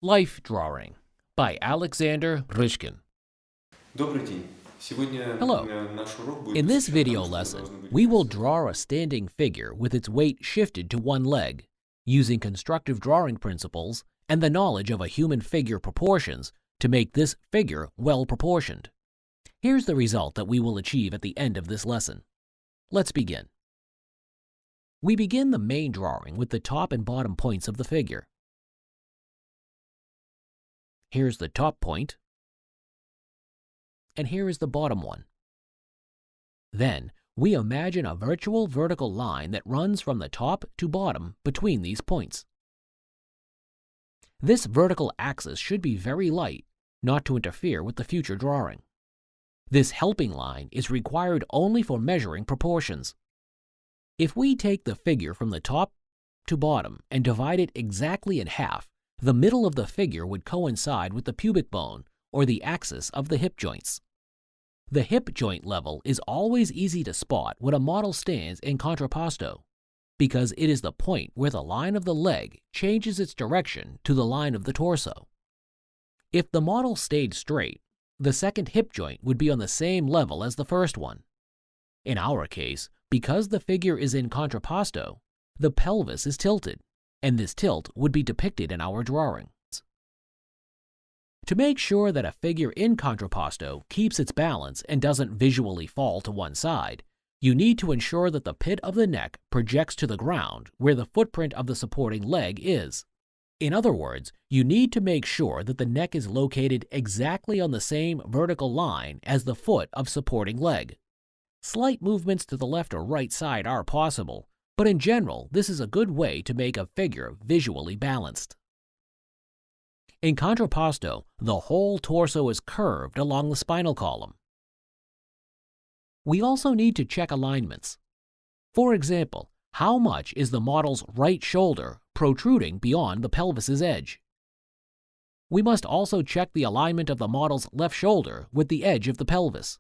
Life Drawing by Alexander Rishkin. Добрый день. Сегодня Hello. наш урок будет In this посвящен video тому, что мы lesson, должны быть we will вместе. draw a standing figure with its weight shifted to one leg, using constructive drawing principles and the knowledge of a human figure proportions to make this figure well proportioned. Here's the result that we will achieve at the end of this lesson. Let's begin. We begin the main drawing with the top and bottom points of the figure. Here's the top point, and here is the bottom one. Then, we imagine a virtual vertical line that runs from the top to bottom between these points. This vertical axis should be very light, not to interfere with the future drawing. This helping line is required only for measuring proportions. If we take the figure from the top to bottom and divide it exactly in half, the middle of the figure would coincide with the pubic bone, or the axis of the hip joints. The hip joint level is always easy to spot when a model stands in contrapposto, because it is the point where the line of the leg changes its direction to the line of the torso. If the model stayed straight, the second hip joint would be on the same level as the first one. In our case, because the figure is in contrapposto, the pelvis is tilted, and this tilt would be depicted in our drawings. To make sure that a figure in contrapposto keeps its balance and doesn't visually fall to one side, you need to ensure that the pit of the neck projects to the ground where the footprint of the supporting leg is. In other words, you need to make sure that the neck is located exactly on the same vertical line as the foot of supporting leg. Slight movements to the left or right side are possible, but in general, this is a good way to make a figure visually balanced. In contrapposto, the whole torso is curved along the spinal column. We also need to check alignments. For example, how much is the model's right shoulder protruding beyond the pelvis's edge? We must also check the alignment of the model's left shoulder with the edge of the pelvis.